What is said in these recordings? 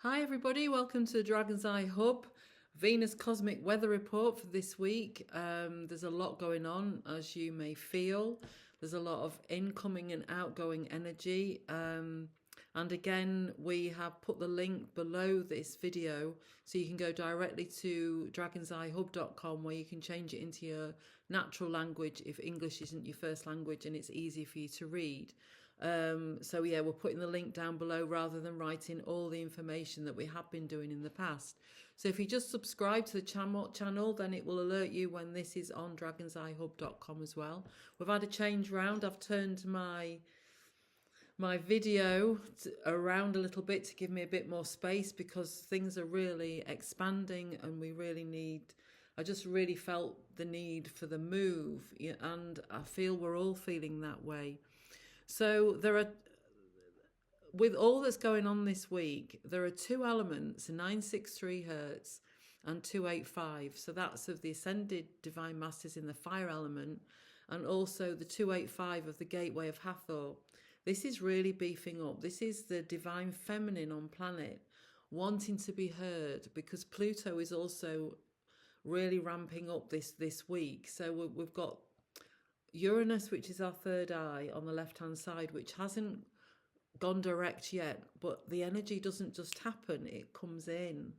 Hi everybody, welcome to Dragon's Eye Hub, Venus Cosmic Weather Report for this week. There's a lot going on, as you may feel. There's a lot of incoming and outgoing energy. And again, we have put the link below this video so you can go directly to dragon'seyehub.com where you can change it into your natural language if English isn't your first language and it's easy for you to read. So yeah, we're putting the link down below rather than writing all the information that we have been doing in the past. So if you just subscribe to the channel, then it will alert you when this is on dragon'seyehub.com as well. We've had a change round. I've turned my video around a little bit to give me a bit more space because things are really expanding and we really need, I just really felt the need for the move, and I feel we're all feeling that way. So there are, with all that's going on this week, there are two elements, 963 hertz and 285. So that's of the ascended divine masters in the fire element, and also the 285 of the gateway of Hathor. This is really beefing up. This is the divine feminine on planet wanting to be heard, because Pluto is also really ramping up this week. So we've got Uranus, which is our third eye on the left hand side, which hasn't gone direct yet, but the energy doesn't just happen, it comes in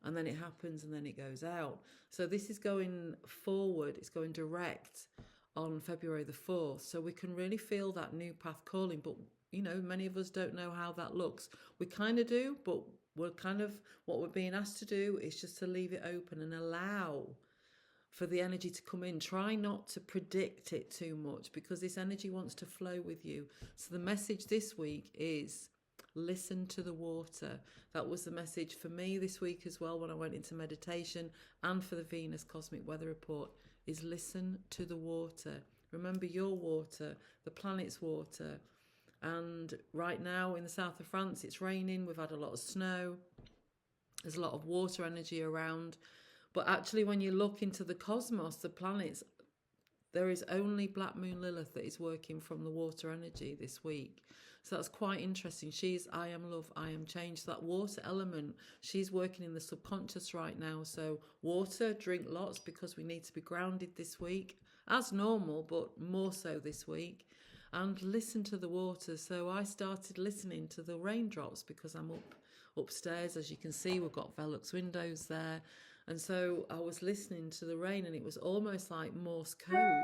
and then it happens and then it goes out. So this is going forward, it's going direct on February the 4th. So we can really feel that new path calling, but many of us don't know how that looks. We kind of do, but what we're being asked to do is just to leave it open and allow for the energy to come in. Try not to predict it too much because this energy wants to flow with you. So the message this week is listen to the water. That was the message for me this week as well when I went into meditation, and for the Venus Cosmic Weather Report, is listen to the water. Remember your water, the planet's water. And right now in the south of France, it's raining. We've had a lot of snow. There's a lot of water energy around. But actually, when you look into the cosmos, the planets, there is only Black Moon Lilith that is working from the water energy this week. So that's quite interesting. She's I am love, I am change. So that water element, she's working in the subconscious right now. So water, drink lots because we need to be grounded this week, as normal, but more so this week. And listen to the water. So I started listening to the raindrops because I'm upstairs. As you can see, we've got Velux windows there. And so I was listening to the rain and it was almost like Morse code.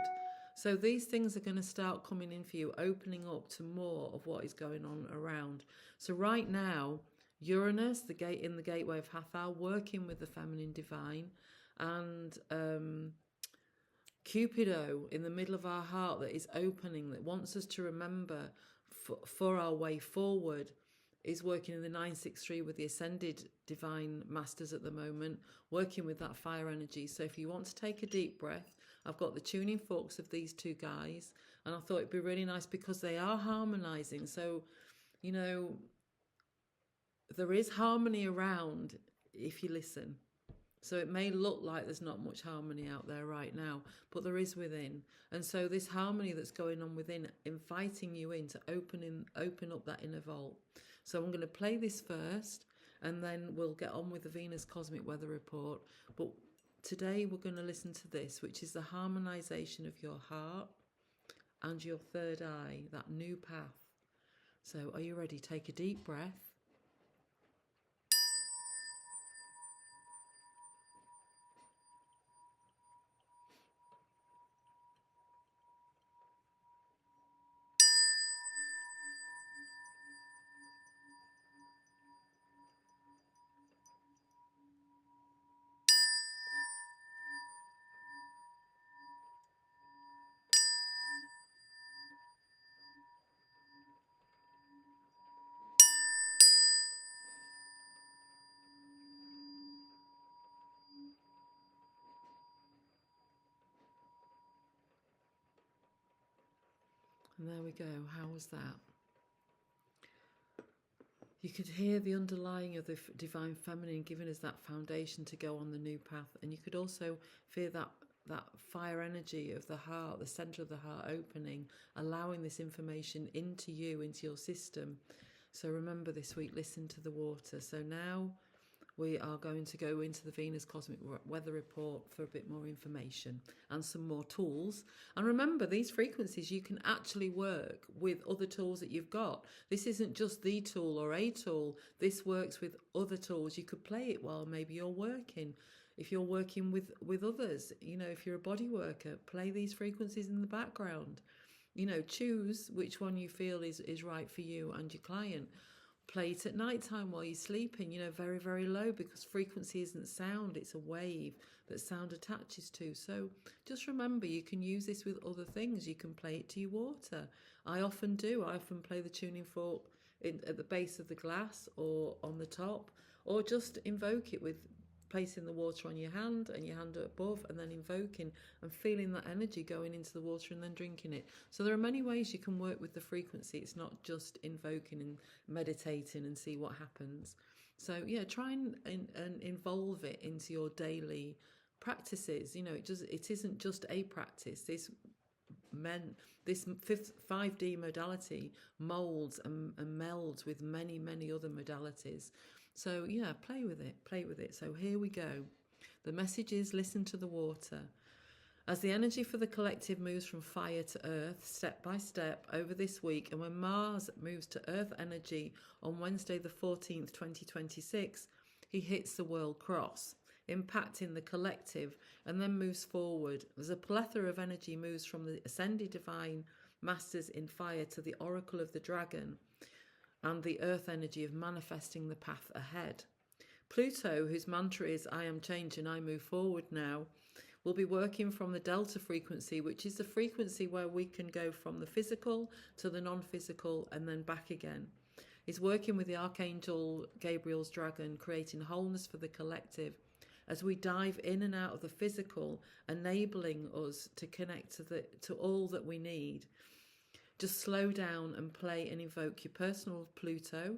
So these things are going to start coming in for you, opening up to more of what is going on around. So right now, Uranus, the gate in the gateway of Hathor, working with the feminine divine, and Cupido in the middle of our heart that is opening, that wants us to remember for our way forward, is working in the 963 with the ascended divine masters at the moment, working with that fire energy. So if you want to take a deep breath, I've got the tuning forks of these two guys, and I thought it'd be really nice because they are harmonizing. So, there is harmony around if you listen. So it may look like there's not much harmony out there right now, but there is within. And so this harmony that's going on within, inviting you in to open up that inner vault. So I'm going to play this first, and then we'll get on with the Venus Cosmic Weather Report. But today we're going to listen to this, which is the harmonization of your heart and your third eye, that new path. So are you ready? Take a deep breath. And there we go. How was that? You could hear the underlying of the divine feminine giving us that foundation to go on the new path. And you could also feel that fire energy of the heart, the center of the heart opening, allowing this information into you, into your system. So remember this week, listen to the water. So now we are going to go into the Venus Cosmic Weather Report for a bit more information and some more tools. And remember, these frequencies, you can actually work with other tools that you've got. This isn't just the tool or a tool. This works with other tools. You could play it while maybe you're working. If you're working with others, if you're a body worker, play these frequencies in the background. Choose which one you feel is right for you and your client. Play it at night time while you're sleeping, very, very low, because frequency isn't sound, it's a wave that sound attaches to. So just remember, you can use this with other things. You can play it to your water. I often do. I often play the tuning fork at the base of the glass or on the top, or just invoke it with placing the water on your hand and your hand above, and then invoking and feeling that energy going into the water and then drinking it. So there are many ways you can work with the frequency. It's not just invoking and meditating and see what happens. So yeah, try and involve it into your daily practices. It isn't just a practice. This 5D modality molds and melds with many, many other modalities. So yeah, play with it. So here we go. The message is listen to the water. As the energy for the collective moves from fire to earth, step by step, over this week, and when Mars moves to earth energy on Wednesday the 14th, 2026, he hits the world cross, impacting the collective, and then moves forward. As a plethora of energy moves from the ascended divine masters in fire to the oracle of the dragon, and the earth energy of manifesting the path ahead. Pluto, whose mantra is I am change and I move forward now, will be working from the delta frequency, which is the frequency where we can go from the physical to the non-physical and then back again. He's working with the Archangel Gabriel's dragon, creating wholeness for the collective as we dive in and out of the physical, enabling us to connect to all that we need. Just slow down and play and evoke your personal Pluto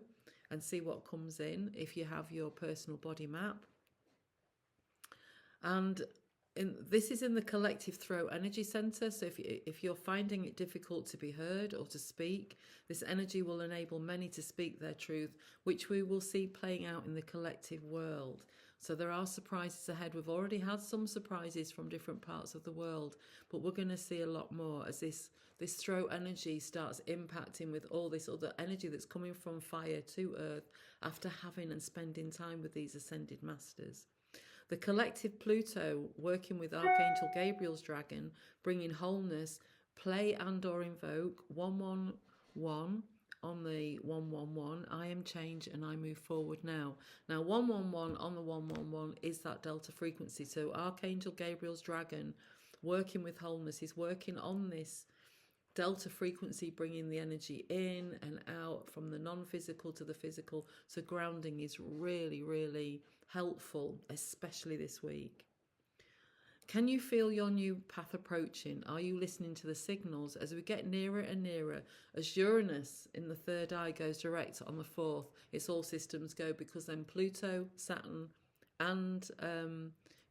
and see what comes in if you have your personal body map. And this is in the collective throat energy center. So if you're finding it difficult to be heard or to speak, this energy will enable many to speak their truth, which we will see playing out in the collective world. So there are surprises ahead. We've already had some surprises from different parts of the world, but we're going to see a lot more as this throat energy starts impacting with all this other energy that's coming from fire to earth after having and spending time with these ascended masters. The collective Pluto working with Archangel Gabriel's dragon, bringing wholeness, play and or invoke 111 on the 111, I am change and I move forward now. Now 111 on the 111 is that delta frequency. So Archangel Gabriel's dragon working with wholeness is working on this delta frequency, bringing the energy in and out from the non-physical to the physical. So grounding is really, really helpful, especially this week. Can you feel your new path approaching? Are you listening to the signals as we get nearer and nearer? As Uranus in the third eye goes direct on the 4th, it's all systems go, because then Pluto, Saturn and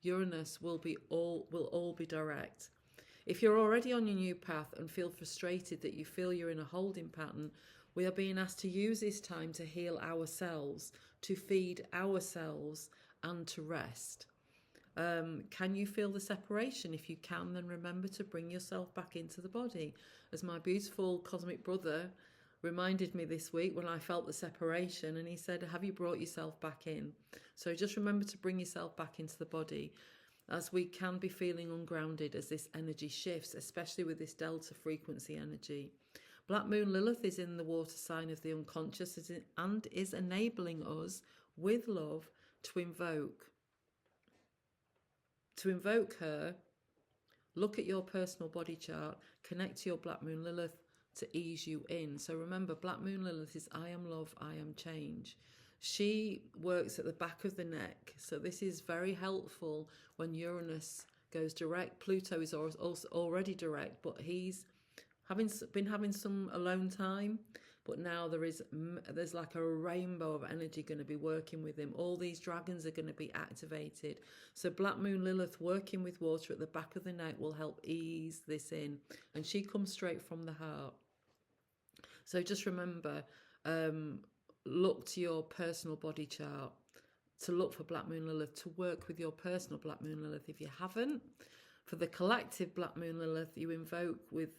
Uranus will all be direct. If you're already on your new path and feel frustrated that you feel you're in a holding pattern, we are being asked to use this time to heal ourselves, to feed ourselves and to rest. Can you feel the separation? If you can, then remember to bring yourself back into the body. As my beautiful cosmic brother reminded me this week when I felt the separation, and he said, have you brought yourself back in? So just remember to bring yourself back into the body, as we can be feeling ungrounded as this energy shifts, especially with this delta frequency energy. Black Moon Lilith is in the water sign of the unconscious and is enabling us with love to invoke her. Look at your personal body chart, connect to your Black Moon Lilith to ease you in. So remember, Black Moon Lilith is I am love, I am change. She works at the back of the neck. So this is very helpful when Uranus goes direct. Pluto is also already direct, but he's been having some alone time. But now there's like a rainbow of energy going to be working with him. All these dragons are going to be activated. So Black Moon Lilith working with water at the back of the neck will help ease this in. And she comes straight from the heart. So just remember, look to your personal body chart to look for Black Moon Lilith, to work with your personal Black Moon Lilith. If you haven't, for the collective Black Moon Lilith, you invoke with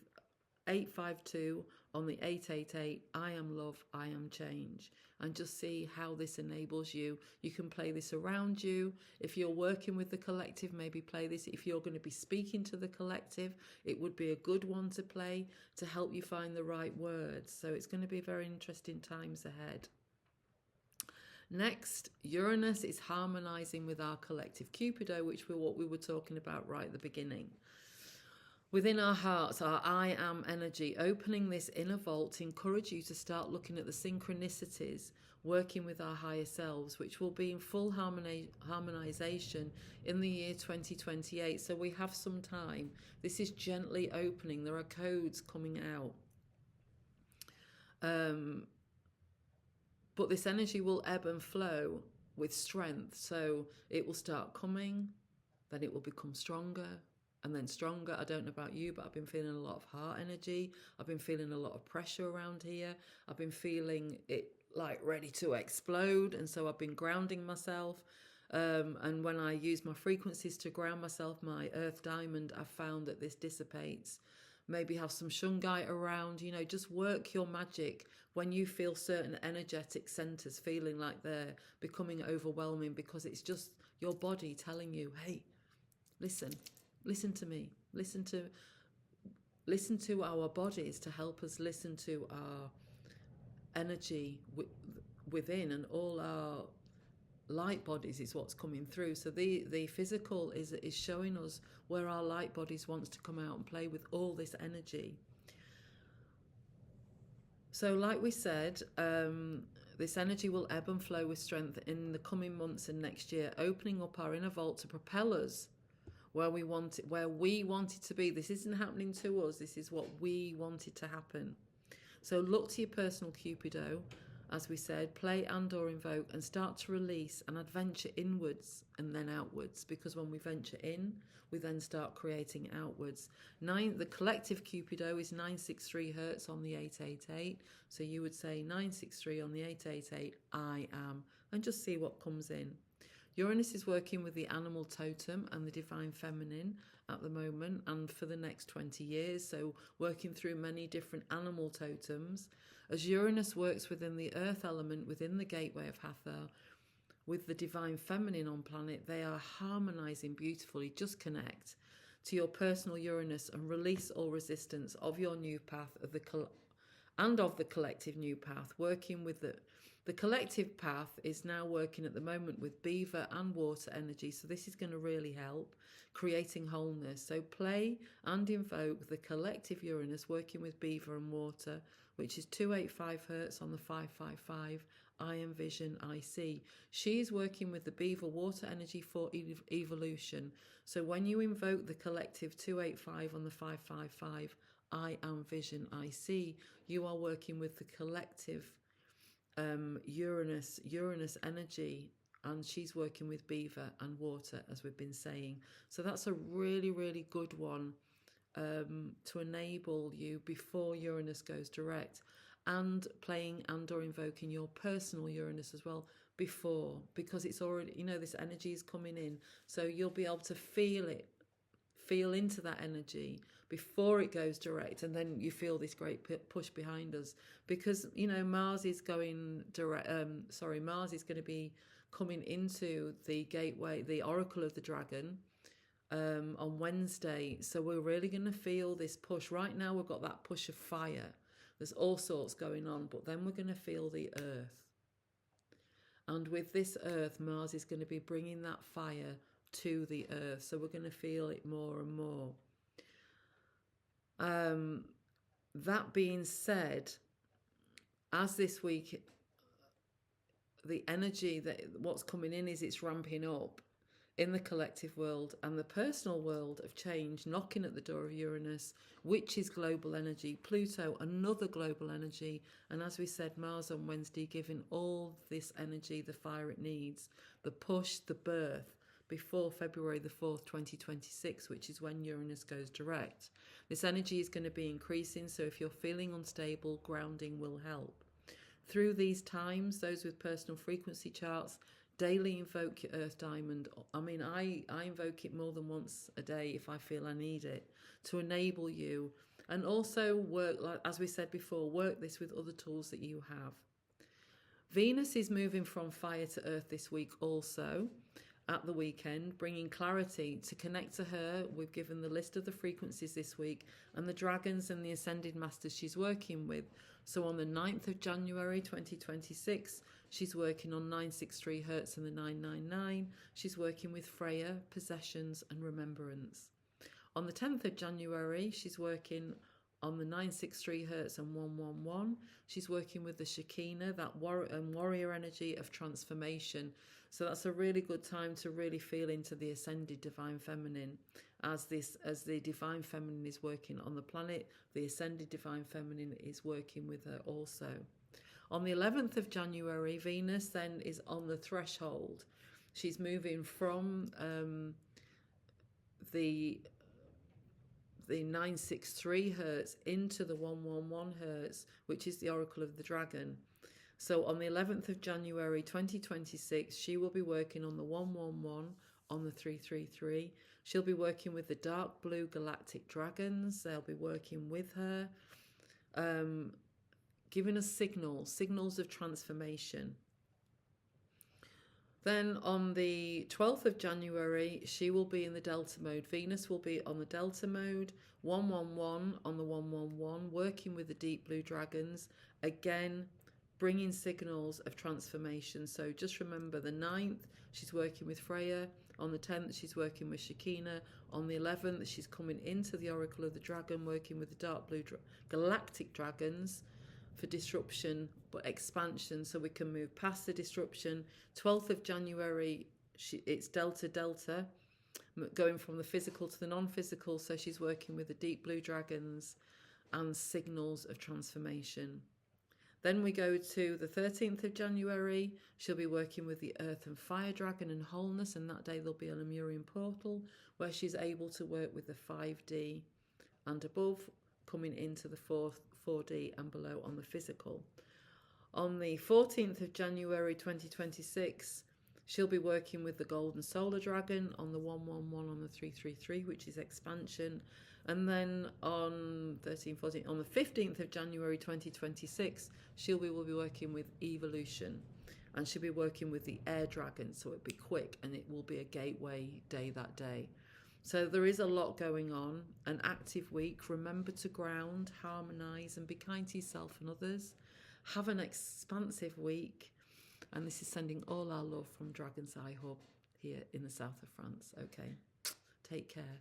852 on the 888, I am love, I am change, and just see how this enables you. You can play this around you. If you're working with the collective, maybe play this. If you're going to be speaking to the collective, it would be a good one to play to help you find the right words. So it's going to be very interesting times ahead. Next, Uranus is harmonizing with our collective Cupido, which was what we were talking about right at the beginning. Within our hearts, our I am energy, opening this inner vault to encourage you to start looking at the synchronicities, working with our higher selves, which will be in full harmonization in the year 2028. So we have some time. This is gently opening. There are codes coming out. But this energy will ebb and flow with strength. So it will start coming, then it will become stronger, and then stronger. I don't know about you, but I've been feeling a lot of heart energy. I've been feeling a lot of pressure around here. I've been feeling it like ready to explode. And so I've been grounding myself. And when I use my frequencies to ground myself, my earth diamond, I've found that this dissipates. Maybe have some shungite around, just work your magic when you feel certain energetic centers feeling like they're becoming overwhelming, because it's just your body telling you, hey, listen to me, listen to our bodies to help us listen to our energy within, and all our light bodies is what's coming through. So the physical is showing us where our light bodies wants to come out and play with all this energy. So like we said, this energy will ebb and flow with strength in the coming months and next year, opening up our inner vault to propel us where we want it to be. This isn't happening to us. This is what we wanted to happen. So look to your personal Cupido, as we said, play and or invoke, and start to release and adventure inwards and then outwards, because when we venture in, we then start creating outwards. The collective Cupido is 963 hertz on the 888. So you would say 963 on the 888, I am, and just see what comes in. Uranus is working with the animal totem and the divine feminine at the moment and for the next 20 years, so working through many different animal totems. As Uranus works within the earth element, within the gateway of Hathor, with the divine feminine on planet, they are harmonizing beautifully. Just connect to your personal Uranus and release all resistance of your new path of the collective new path, working with the collective path is now working at the moment with beaver and water energy. So this is going to really help creating wholeness. So play and invoke the collective Uranus working with beaver and water, which is 285 hertz on the 555. I am vision, I see. She's working with the beaver water energy for evolution. So when you invoke the collective 285 on the 555, I am vision, I see, you are working with the collective Uranus energy, and she's working with beaver and water, as we've been saying. So that's a really, really good one to enable you before Uranus goes direct, and playing and or invoking your personal Uranus as well before, because it's already, this energy is coming in, so you'll be able to feel into that energy before it goes direct, and then you feel this great push behind us, because Mars is going direct. Mars is going to be coming into the gateway, the Oracle of the Dragon, on Wednesday. So we're really going to feel this push. Right now we've got that push of fire. There's all sorts going on, but then we're going to feel the earth. And with this earth, Mars is going to be bringing that fire to the earth. So we're going to feel it more and more. That being said, as this week, the energy what's coming in is it's ramping up in the collective world and the personal world of change, knocking at the door of Uranus, which is global energy. Pluto, another global energy. And as we said, Mars on Wednesday, giving all this energy the fire it needs, the push, the birth, before February the 4th, 2026, which is when Uranus goes direct. This energy is going to be increasing, so if you're feeling unstable, grounding will help. through these times, those with personal frequency charts, daily invoke your earth diamond. I mean, I invoke it more than once a day if I feel I need it, to enable you. And also work, like as we said before, work this with other tools that you have. Venus is moving from fire to earth this week also, at the weekend, bringing clarity. To connect to her, we've given the list of the frequencies this week and the dragons and the ascended masters she's working with. So on the 9th of January 2026, she's working on 963 Hertz and the 999. She's working with Freya, possessions and remembrance. On the 10th of January, she's working on the 963 Hertz and 111. She's working with the Shekinah, that warrior energy of transformation. So that's a really good time to really feel into the ascended divine feminine. As the divine feminine is working on the planet, the ascended divine feminine is working with her also. On the 11th of January, Venus then is on the threshold. She's moving from the 963 Hertz into the 111 Hertz, which is the Oracle of the Dragon. So on the 11th of January 2026, she will be working on the 111, on the 333. She'll be working with the dark blue galactic dragons. They'll be working with her, giving us signals of transformation. Then on the 12th of January, she will be in the Delta mode. Venus will be on the Delta mode, 111 on the 111, working with the deep blue dragons. Again, bringing signals of transformation. So just remember the 9th, she's working with Freya. On the 10th, she's working with Shekinah. On the 11th, she's coming into the Oracle of the Dragon, working with the dark blue galactic dragons for disruption but expansion, so we can move past the disruption. 12th of January, it's Delta, going from the physical to the non-physical, so she's working with the deep blue dragons and signals of transformation. Then we go to the 13th of January. She'll be working with the Earth and Fire Dragon and Wholeness, and that day there'll be a Lemurian portal where she's able to work with the 5D and above, coming into the 4D and below on the physical. On the 14th of January 2026, she'll be working with the Golden Solar Dragon on the 111 on the 333, which is expansion. And then on the 15th of January 2026, she will be working with Evolution. And she'll be working with the Air Dragon, so it'll be quick and it will be a gateway day that day. So there is a lot going on, an active week. Remember to ground, harmonise and be kind to yourself and others. Have an expansive week. And this is sending all our love from Dragon's Eye Hub here in the south of France. Okay, take care.